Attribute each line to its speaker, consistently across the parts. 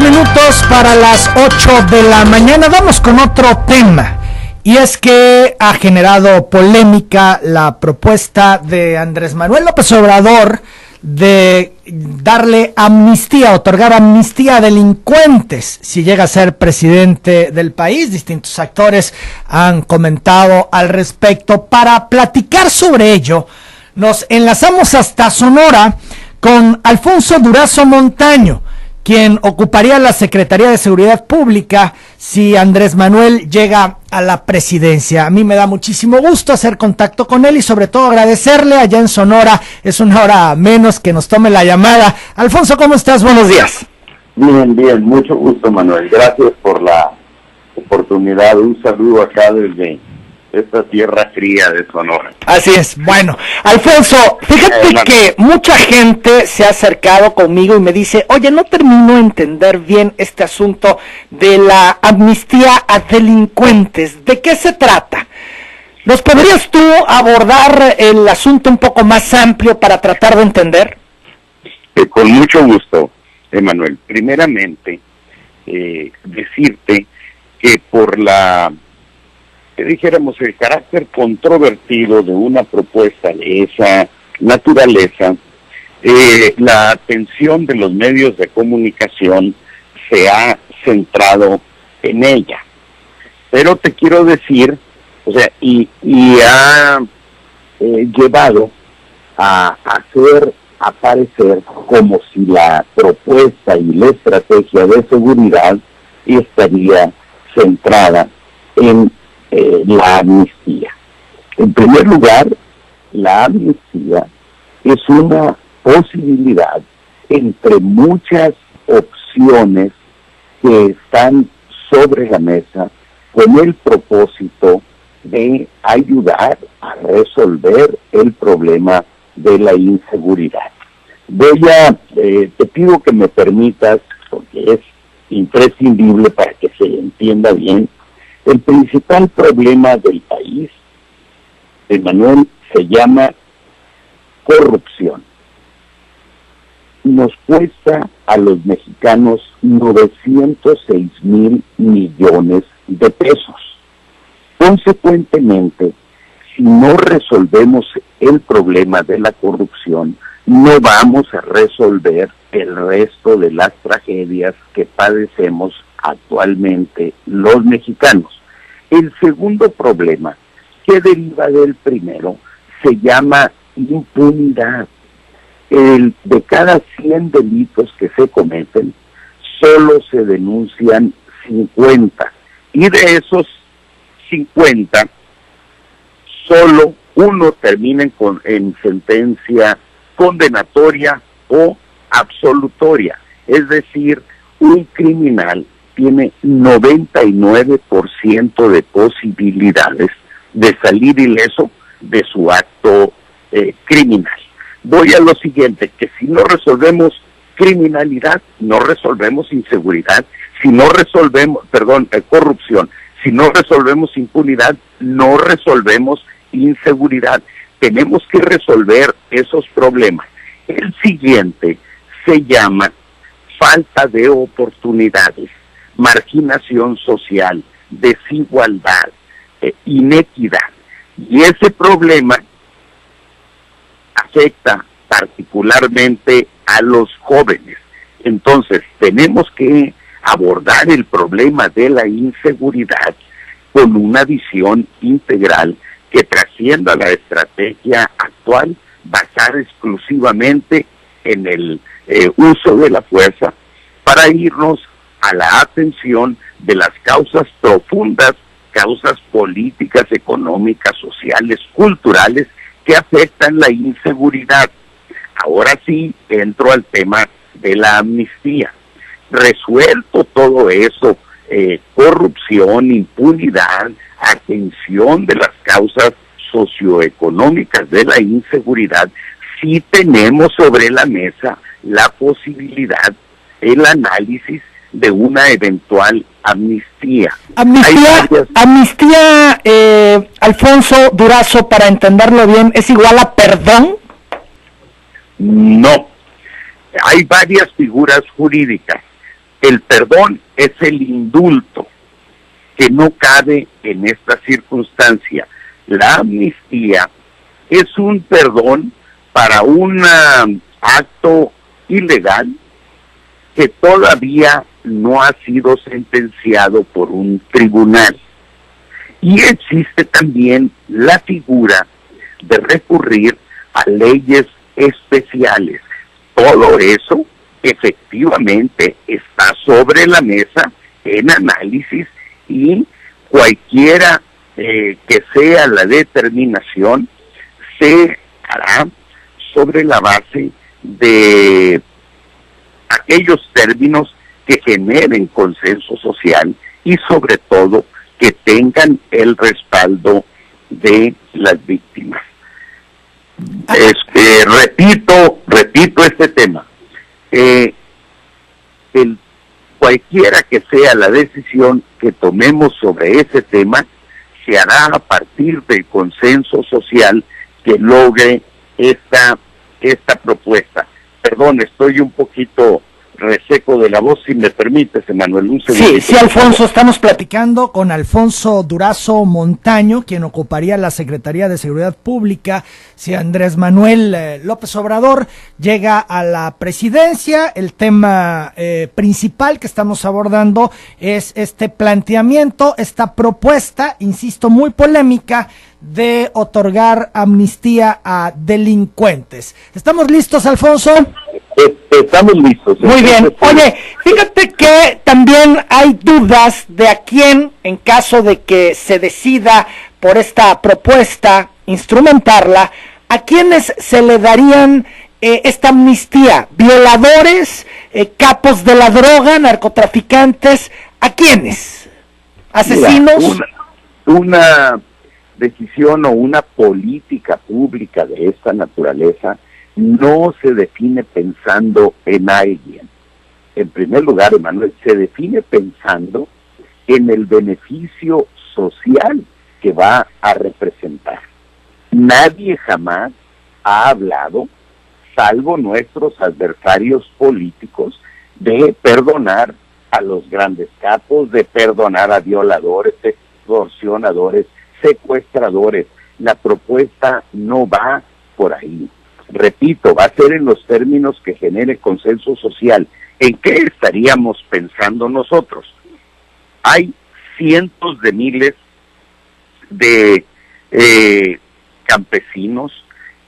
Speaker 1: minutos para las 8 de la mañana. Vamos con otro tema. Y es que ha generado polémica la propuesta de Andrés Manuel López Obrador de darle amnistía, otorgar amnistía a delincuentes si llega a ser presidente del país. Distintos actores han comentado al respecto. Para platicar sobre ello, nos enlazamos hasta Sonora con Alfonso Durazo Montaño, quien ocuparía la Secretaría de Seguridad Pública si Andrés Manuel llega a la presidencia. A mí me da muchísimo gusto hacer contacto con él y sobre todo agradecerle allá en Sonora. Es una hora menos que nos tome la llamada. Alfonso, ¿cómo estás? Buenos días.
Speaker 2: Bien, mucho gusto, Manuel. Gracias por la oportunidad. Un saludo acá desde esta tierra fría de Sonora.
Speaker 1: Así es. Bueno, Alfonso, fíjate que mucha gente se ha acercado conmigo y me dice, oye, no termino de entender bien este asunto de la amnistía a delincuentes. ¿De qué se trata? ¿Nos podrías tú abordar el asunto un poco más amplio para tratar de entender?
Speaker 2: Con mucho gusto, Emanuel. Primeramente, decirte que por dijéramos el carácter controvertido de una propuesta de esa naturaleza, la atención de los medios de comunicación se ha centrado en ella. Pero te quiero decir, y ha llevado a hacer aparecer como si la propuesta y la estrategia de seguridad estaría centrada en la amnistía. En primer lugar, la amnistía es una posibilidad entre muchas opciones que están sobre la mesa con el propósito de ayudar a resolver el problema de la inseguridad. Te pido que me permitas, porque es imprescindible para que se entienda bien. El principal problema del país, Manuel, se llama corrupción. Nos cuesta a los mexicanos 906,000 millones de pesos. Consecuentemente, si no resolvemos el problema de la corrupción, no vamos a resolver el resto de las tragedias que padecemos actualmente los mexicanos. El segundo problema, que deriva del primero, se llama impunidad. De cada 100 delitos que se cometen, solo se denuncian 50. Y de esos 50, solo uno termina en sentencia condenatoria o absolutoria. Es decir, un criminal tiene 99% de posibilidades de salir ileso de su acto criminal. Voy a lo siguiente, que si no resolvemos criminalidad, no resolvemos inseguridad. Si no resolvemos, corrupción, si no resolvemos impunidad, no resolvemos inseguridad. Tenemos que resolver esos problemas. El siguiente se llama falta de oportunidades, marginación social, desigualdad, inequidad. Y ese problema afecta particularmente a los jóvenes. Entonces, tenemos que abordar el problema de la inseguridad con una visión integral que trascienda la estrategia actual basada exclusivamente en el uso de la fuerza, para irnos a la atención de las causas profundas, causas políticas, económicas, sociales, culturales, que afectan la inseguridad. Ahora sí entro al tema de la amnistía. Resuelto todo eso, corrupción, impunidad, atención de las causas socioeconómicas de la inseguridad, sí tenemos sobre la mesa la posibilidad, el análisis de una eventual amnistía.
Speaker 1: Amnistía, Alfonso Durazo, para entenderlo bien, ¿es igual a perdón?
Speaker 2: No. Hay varias figuras jurídicas. El perdón es el indulto que no cabe en esta circunstancia. La amnistía es un perdón para un acto ilegal que todavía no ha sido sentenciado por un tribunal. Y existe también la figura de recurrir a leyes especiales. Todo eso efectivamente está sobre la mesa en análisis, y cualquiera que sea la determinación se hará sobre la base de aquellos términos que generen consenso social y sobre todo que tengan el respaldo de las víctimas. Repito este tema. Cualquiera que sea la decisión que tomemos sobre ese tema, se hará a partir del consenso social que logre esta propuesta. Perdón, estoy un poquito reseco de la voz, si me permites, Emanuel, un segundo.
Speaker 1: Sí, Alfonso, estamos platicando con Alfonso Durazo Montaño, quien ocuparía la Secretaría de Seguridad Pública si Andrés Manuel López Obrador llega a la presidencia. El tema principal que estamos abordando es este planteamiento, esta propuesta, insisto, muy polémica, de otorgar amnistía a delincuentes. ¿Estamos listos, Alfonso?
Speaker 2: Estamos listos.
Speaker 1: Muy bien. Oye, fíjate que también hay dudas de a quién, en caso de que se decida por esta propuesta instrumentarla, a quiénes se le darían esta amnistía. ¿Violadores, capos de la droga, narcotraficantes? ¿A quiénes? ¿Asesinos?
Speaker 2: Mira, una decisión o una política pública de esta naturaleza no se define pensando en alguien. En primer lugar, Emanuel, se define pensando en el beneficio social que va a representar. Nadie jamás ha hablado, salvo nuestros adversarios políticos, de perdonar a los grandes capos, de perdonar a violadores, extorsionadores, secuestradores. La propuesta no va por ahí. Repito, va a ser en los términos que genere consenso social. ¿En qué estaríamos pensando nosotros? Hay cientos de miles de campesinos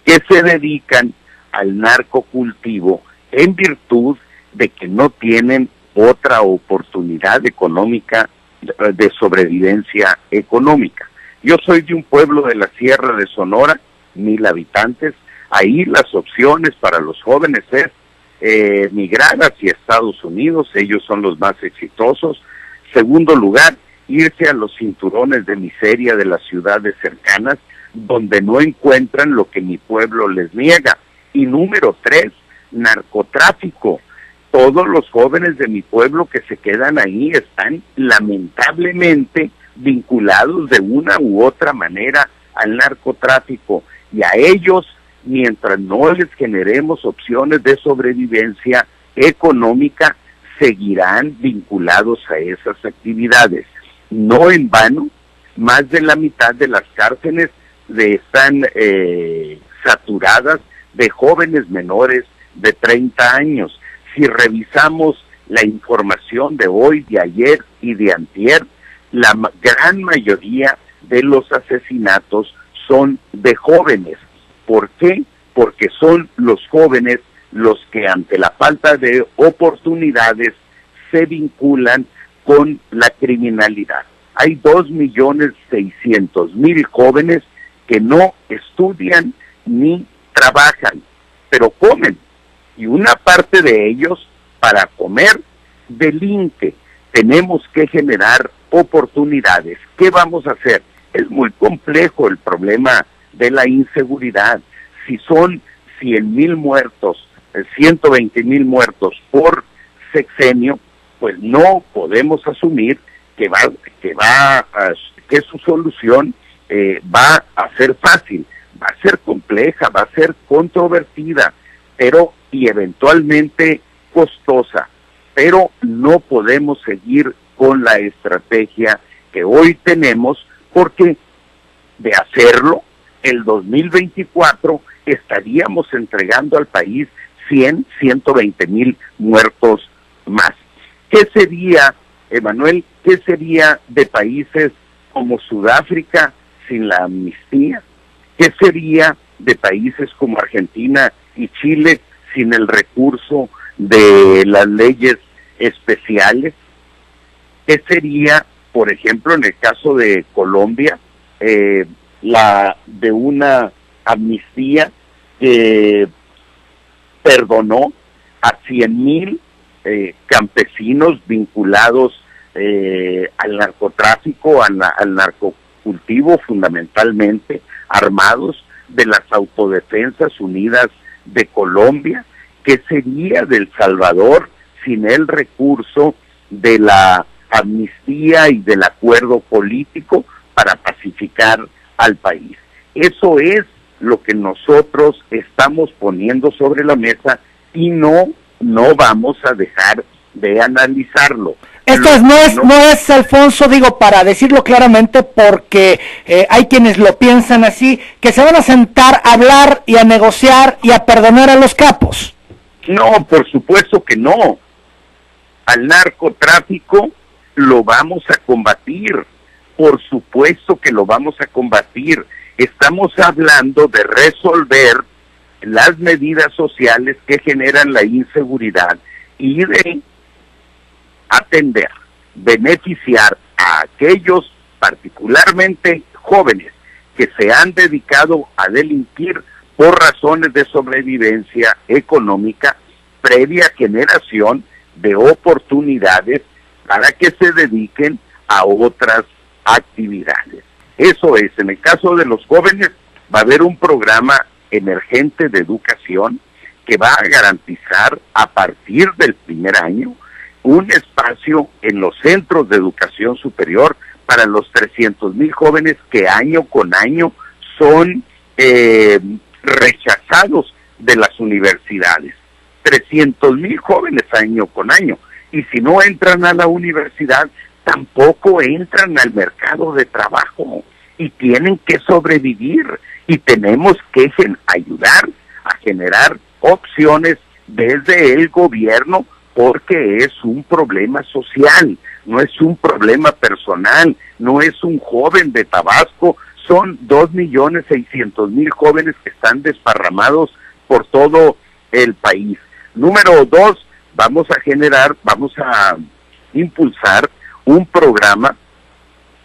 Speaker 2: que se dedican al narcocultivo en virtud de que no tienen otra oportunidad económica de sobrevivencia económica. Yo soy de un pueblo de la Sierra de Sonora, 1,000 habitantes. Ahí las opciones para los jóvenes es migrar hacia Estados Unidos, ellos son los más exitosos. Segundo lugar, irse a los cinturones de miseria de las ciudades cercanas, donde no encuentran lo que mi pueblo les niega. Y número 3, narcotráfico. Todos los jóvenes de mi pueblo que se quedan ahí están lamentablemente vinculados de una u otra manera al narcotráfico, y a ellos, mientras no les generemos opciones de sobrevivencia económica, seguirán vinculados a esas actividades. No en vano, más de la mitad de las cárceles están saturadas de jóvenes menores de 30 años. Si revisamos la información de hoy, de ayer y de antier, la gran mayoría de los asesinatos son de jóvenes. ¿Por qué? Porque son los jóvenes los que ante la falta de oportunidades se vinculan con la criminalidad. Hay 2.600.000 jóvenes que no estudian ni trabajan, pero comen. Y una parte de ellos, para comer, delinque. Tenemos que generar oportunidades. ¿Qué vamos a hacer? Es muy complejo el problema de la inseguridad. Si son 100,000 muertos, 120,000 muertos por sexenio, pues no podemos asumir que su solución va a ser fácil. Va a ser compleja, va a ser controvertida, pero y eventualmente costosa. pero no podemos seguir con la estrategia que hoy tenemos, porque de hacerlo, el 2024 estaríamos entregando al país 120,000 muertos más. ¿Qué sería, Emanuel, qué sería de países como Sudáfrica sin la amnistía? ¿Qué sería de países como Argentina y Chile sin el recurso de las leyes especiales? ¿Qué sería, por ejemplo, en el caso de Colombia, la de una amnistía que perdonó a 100,000 campesinos vinculados al narcotráfico, al narcocultivo, fundamentalmente armados, de las Autodefensas Unidas de Colombia? ¿Qué sería de El Salvador sin el recurso de la amnistía y del acuerdo político para pacificar al país? Eso es lo que nosotros estamos poniendo sobre la mesa y no vamos a dejar de analizarlo.
Speaker 1: Esto no es, Alfonso, digo, para decirlo claramente, porque hay quienes lo piensan así, que se van a sentar a hablar y a negociar y a perdonar a los capos.
Speaker 2: No, por supuesto que no. Al narcotráfico lo vamos a combatir, por supuesto que lo vamos a combatir. Estamos hablando de resolver las medidas sociales que generan la inseguridad y de atender, beneficiar a aquellos, particularmente jóvenes, que se han dedicado a delinquir por razones de sobrevivencia económica, previa generación de oportunidades para que se dediquen a otras actividades. Eso es, en el caso de los jóvenes, va a haber un programa emergente de educación que va a garantizar a partir del primer año un espacio en los centros de educación superior para los 300,000 jóvenes que año con año son rechazados de las universidades. 300,000 jóvenes año con año. Y si no entran a la universidad, tampoco entran al mercado de trabajo y tienen que sobrevivir, y tenemos que ayudar a generar opciones desde el gobierno, porque es un problema social, no es un problema personal, no es un joven de Tabasco, son 2,600,000 jóvenes que están desparramados por todo el país. Número 2, vamos a impulsar un programa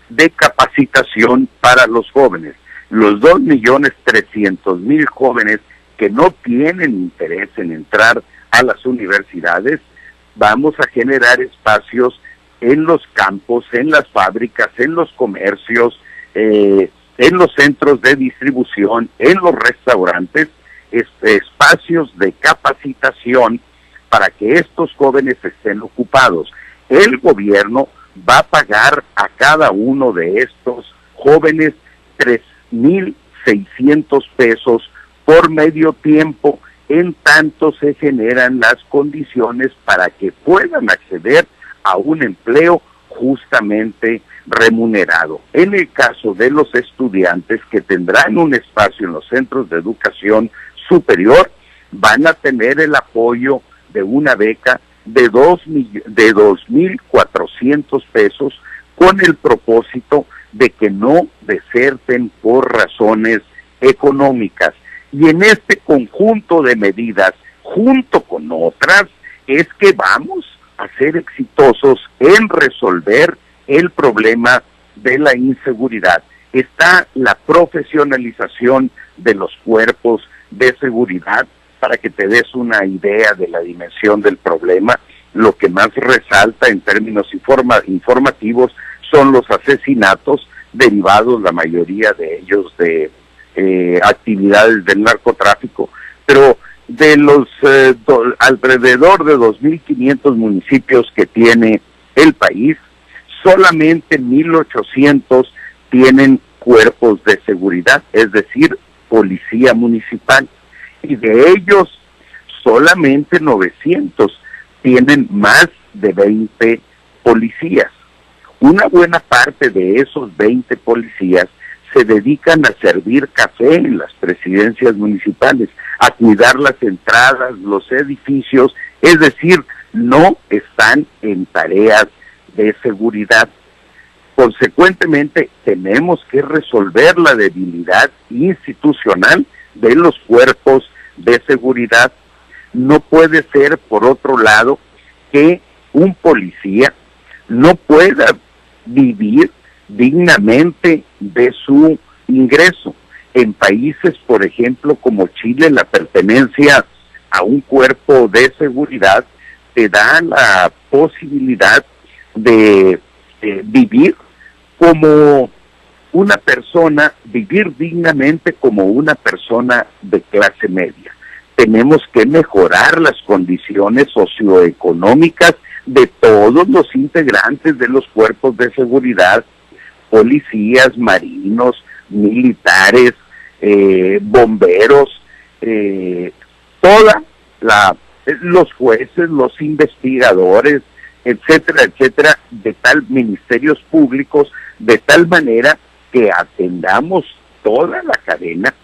Speaker 2: de capacitación para los jóvenes. Los 2,300,000 jóvenes que no tienen interés en entrar a las universidades, vamos a generar espacios en los campos, en las fábricas, en los comercios, en los centros de distribución, en los restaurantes, espacios de capacitación para que estos jóvenes estén ocupados. El gobierno va a pagar a cada uno de estos jóvenes 3,600 pesos por medio tiempo, en tanto se generan las condiciones para que puedan acceder a un empleo justamente remunerado. En el caso de los estudiantes que tendrán un espacio en los centros de educación superior, van a tener el apoyo de una beca de 2,400 pesos, con el propósito de que no deserten por razones económicas. Y en este conjunto de medidas, junto con otras, es que vamos a ser exitosos en resolver el problema de la inseguridad. Está la profesionalización de los cuerpos de seguridad. Para que te des una idea de la dimensión del problema, lo que más resalta en términos informativos son los asesinatos derivados, la mayoría de ellos, de actividades del narcotráfico, pero de los alrededor de 2,500 municipios que tiene el país, solamente 1,800 tienen cuerpos de seguridad, es decir, policía municipal, y de ellos solamente 900 tienen más de 20 policías. Una buena parte de esos 20 policías se dedican a servir café en las presidencias municipales, a cuidar las entradas, los edificios, es decir, no están en tareas de seguridad. Consecuentemente, tenemos que resolver la debilidad institucional de los cuerpos de seguridad. No puede ser, por otro lado, que un policía no pueda vivir dignamente de su ingreso. En países, por ejemplo, como Chile, la pertenencia a un cuerpo de seguridad te da la posibilidad de vivir como una persona, vivir dignamente como una persona de clase media. Tenemos que mejorar las condiciones socioeconómicas de todos los integrantes de los cuerpos de seguridad, policías, marinos, militares, bomberos, los jueces, los investigadores, etcétera, etcétera, de tal ministerios públicos, de tal manera que atendamos toda la cadena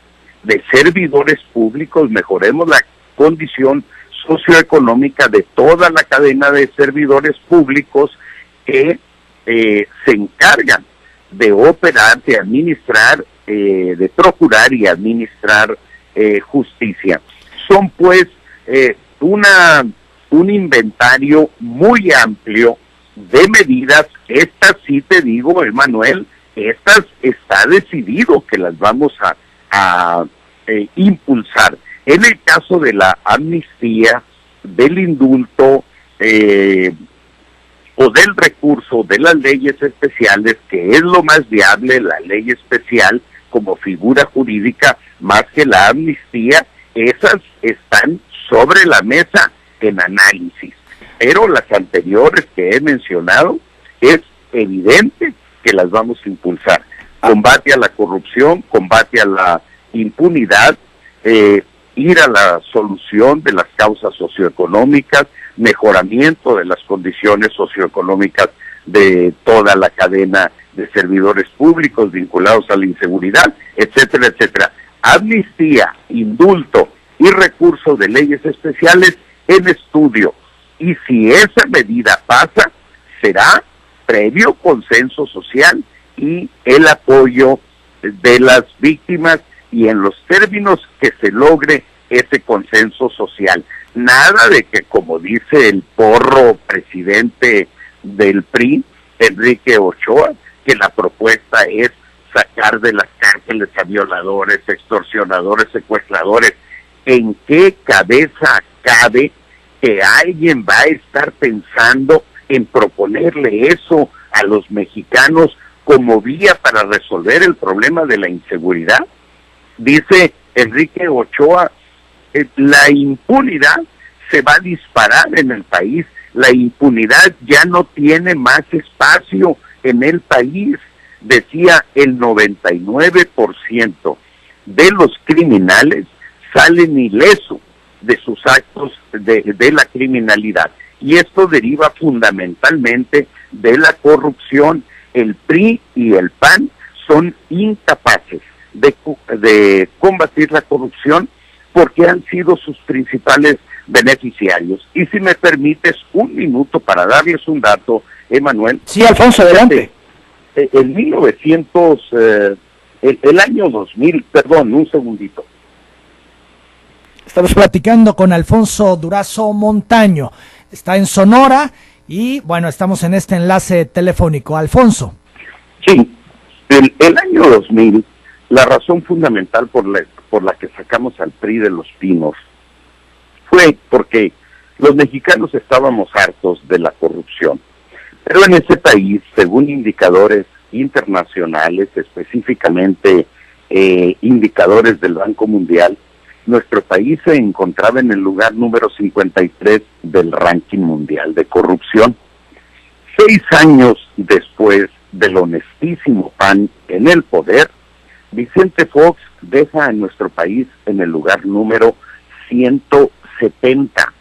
Speaker 2: de servidores públicos, mejoremos la condición socioeconómica de toda la cadena de servidores públicos que se encargan de operar, de administrar, de procurar y administrar justicia. Son pues un inventario muy amplio de medidas. Estas sí te digo, Emanuel, estas está decidido que las vamos a impulsar. En el caso de la amnistía, del indulto o del recurso de las leyes especiales, que es lo más viable, la ley especial como figura jurídica, más que la amnistía, esas están sobre la mesa en análisis. Pero las anteriores que he mencionado, es evidente que las vamos a impulsar. Combate a la corrupción, combate a la impunidad, ir a la solución de las causas socioeconómicas, mejoramiento de las condiciones socioeconómicas de toda la cadena de servidores públicos vinculados a la inseguridad, etcétera, etcétera. Amnistía, indulto y recurso de leyes especiales en estudio. Y si esa medida pasa, será previo consenso social y el apoyo de las víctimas y en los términos que se logre ese consenso social. Nada de que, como dice el porro presidente del PRI, Enrique Ochoa, que la propuesta es sacar de las cárceles a violadores, extorsionadores, secuestradores. ¿En qué cabeza cabe que alguien va a estar pensando en proponerle eso a los mexicanos como vía para resolver el problema de la inseguridad? Dice Enrique Ochoa, la impunidad se va a disparar en el país, la impunidad ya no tiene más espacio en el país. Decía, el 99% de los criminales salen ilesos de sus actos de la criminalidad. Y esto deriva fundamentalmente de la corrupción. El PRI y el PAN son incapaces de combatir la corrupción porque han sido sus principales beneficiarios. Y si me permites un minuto para darles un dato, Emanuel.
Speaker 1: Sí, Alfonso, adelante.
Speaker 2: El año 2000, perdón, un segundito.
Speaker 1: Estamos platicando con Alfonso Durazo Montaño. Está en Sonora y, bueno, estamos en este enlace telefónico. Alfonso.
Speaker 2: Sí, el año 2000, la razón fundamental por la que sacamos al PRI de los Pinos fue porque los mexicanos estábamos hartos de la corrupción. Pero en ese país, según indicadores internacionales, específicamente indicadores del Banco Mundial, nuestro país se encontraba en el lugar número 53 del ranking mundial de corrupción. 6 años después del honestísimo PAN en el poder, Vicente Fox deja a nuestro país en el lugar número 170.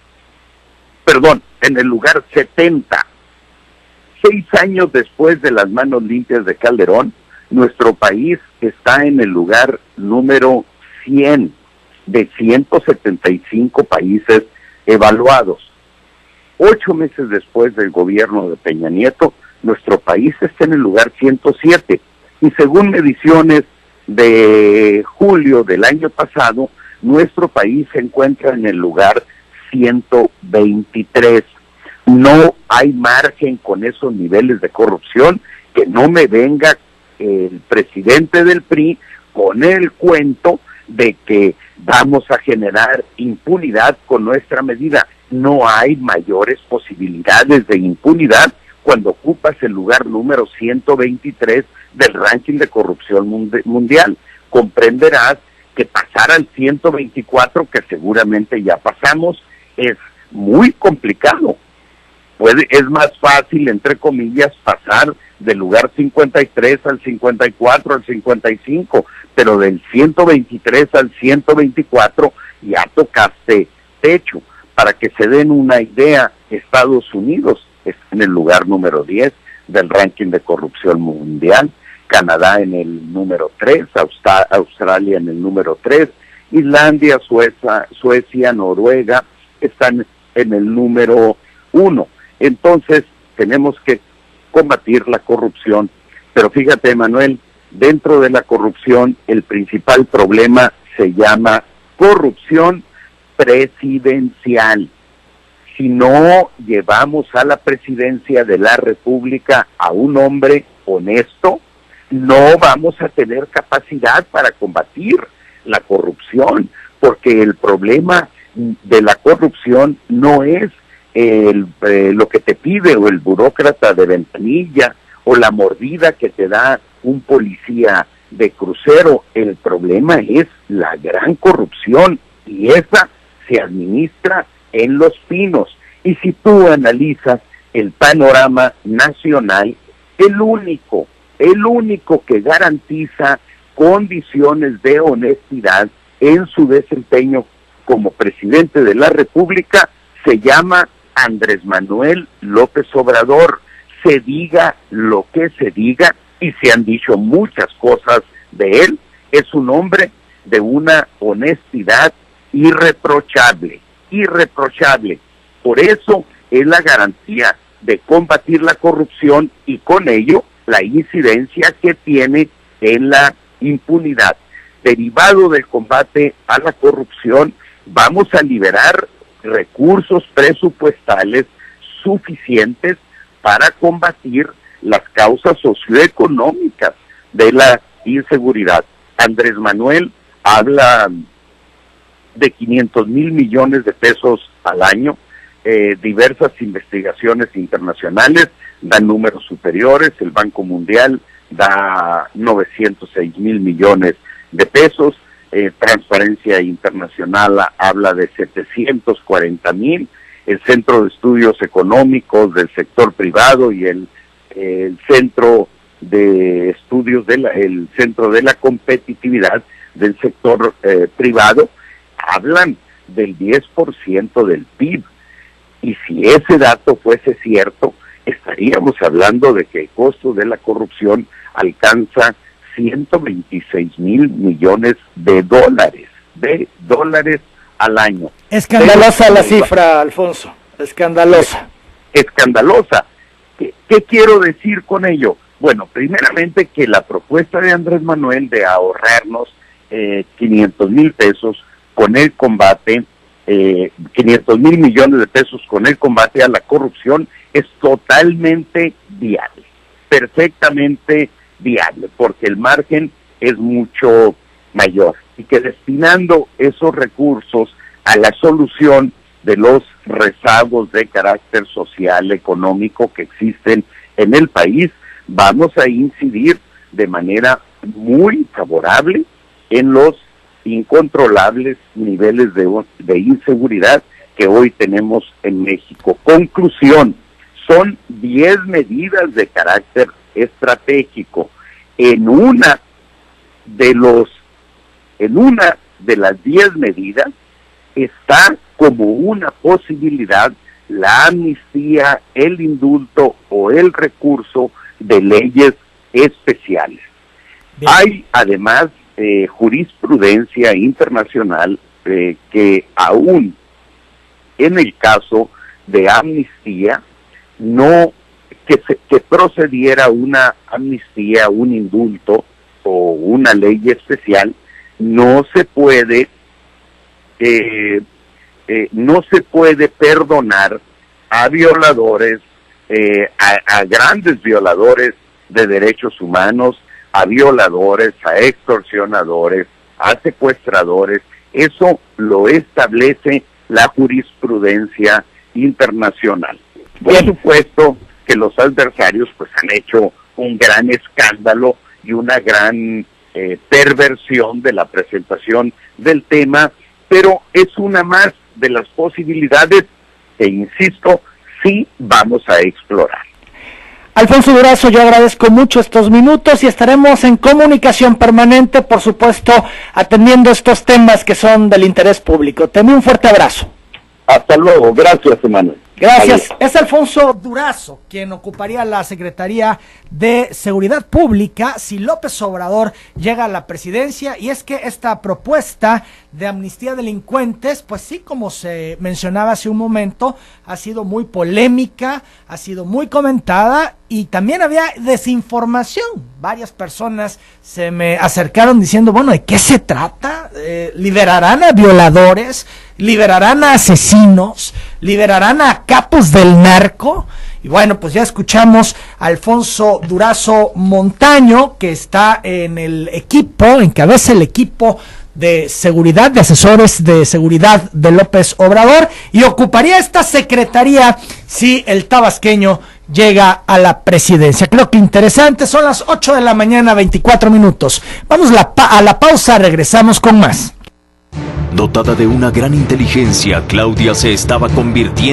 Speaker 2: Perdón, en el lugar 70. 6 años después de las manos limpias de Calderón, nuestro país está en el lugar número 100 de 175 países evaluados. 8 meses después del gobierno de Peña Nieto, nuestro país está en el lugar 107. Y según mediciones de julio del año pasado, nuestro país se encuentra en el lugar 123. No hay margen con esos niveles de corrupción. Que no me venga el presidente del PRI con el cuento de que vamos a generar impunidad con nuestra medida. No hay mayores posibilidades de impunidad cuando ocupas el lugar número 123 del ranking de corrupción mundial. Comprenderás que pasar al 124, que seguramente ya pasamos, es muy complicado. Es más fácil, entre comillas, pasar del lugar 53 al 54, al 55, pero del 123 al 124 ya tocaste techo. Para que se den una idea, Estados Unidos está en el lugar número 10 del ranking de corrupción mundial, Canadá en el número 3, Australia en el número 3, Islandia, Suecia, Noruega están en el número 1. Entonces, tenemos que combatir la corrupción. Pero fíjate, Manuel, dentro de la corrupción, el principal problema se llama corrupción presidencial. Si no llevamos a la presidencia de la República a un hombre honesto, no vamos a tener capacidad para combatir la corrupción, porque el problema de la corrupción no es lo que te pide o el burócrata de ventanilla o la mordida que te da un policía de crucero. El problema es la gran corrupción, y esa se administra en Los Pinos. Y si tú analizas el panorama nacional, el único que garantiza condiciones de honestidad en su desempeño como presidente de la República se llama Andrés Manuel López Obrador. Se diga lo que se diga, y se han dicho muchas cosas de él, es un hombre de una honestidad irreprochable. Por eso es la garantía de combatir la corrupción y con ello la incidencia que tiene en la impunidad. Derivado del combate a la corrupción, vamos a liberar recursos presupuestales suficientes para combatir las causas socioeconómicas de la inseguridad. Andrés Manuel habla de 500,000 millones de pesos al año. Diversas investigaciones internacionales dan números superiores. El Banco Mundial da 906,000 millones de pesos. Transparencia Internacional habla de 740,000. El Centro de Estudios Económicos del Sector Privado y el Centro de Estudios el Centro de la Competitividad del Sector Privado hablan del 10% del PIB. Y si ese dato fuese cierto, estaríamos hablando de que el costo de la corrupción alcanza 126,000 millones de dólares al año.
Speaker 1: Escandalosa la cifra, Alfonso, escandalosa.
Speaker 2: Escandalosa. ¿Qué quiero decir con ello? Bueno, primeramente que la propuesta de Andrés Manuel de ahorrarnos 500,000 pesos con el combate, 500,000 millones de pesos con el combate a la corrupción es totalmente viable, perfectamente viable, porque el margen es mucho mayor, y que destinando esos recursos a la solución de los rezagos de carácter social, económico que existen en el país, vamos a incidir de manera muy favorable en los incontrolables niveles de inseguridad que hoy tenemos en México. Conclusión, son 10 medidas de carácter estratégico. En una de las 10 medidas está como una posibilidad la amnistía, el indulto o el recurso de leyes especiales. Bien. Hay además jurisprudencia internacional que aún en el caso de amnistía, que procediera una amnistía, un indulto o una ley especial, no se puede perdonar a violadores, a grandes violadores de derechos humanos, a violadores, a extorsionadores, a secuestradores. Eso lo establece la jurisprudencia internacional. Por supuesto que los adversarios pues han hecho un gran escándalo y una gran perversión de la presentación del tema, pero es una más de las posibilidades que, insisto, sí vamos a explorar.
Speaker 1: Alfonso Durazo, yo agradezco mucho estos minutos y estaremos en comunicación permanente, por supuesto, atendiendo estos temas que son del interés público. Te envío un fuerte abrazo.
Speaker 2: Hasta luego, gracias, Emanuel.
Speaker 1: Gracias. Es Alfonso Durazo quien ocuparía la Secretaría de Seguridad Pública si López Obrador llega a la presidencia, y es que esta propuesta de amnistía a delincuentes, pues sí, como se mencionaba hace un momento, ha sido muy polémica, ha sido muy comentada y también había desinformación. Varias personas se me acercaron diciendo, bueno, ¿de qué se trata? ¿Liberarán a violadores? ¿Liberarán a asesinos? ¿Liberarán a capos del narco? Y bueno, pues ya escuchamos a Alfonso Durazo Montaño, que está en el equipo, encabeza el equipo de seguridad, de asesores de seguridad de López Obrador, y ocuparía esta secretaría si el tabasqueño llega a la presidencia. Creo que interesante. Son las 8 de la mañana, 24 minutos. Vamos a la pausa, regresamos con más.
Speaker 3: Dotada de una gran inteligencia, Claudia se estaba convirtiendo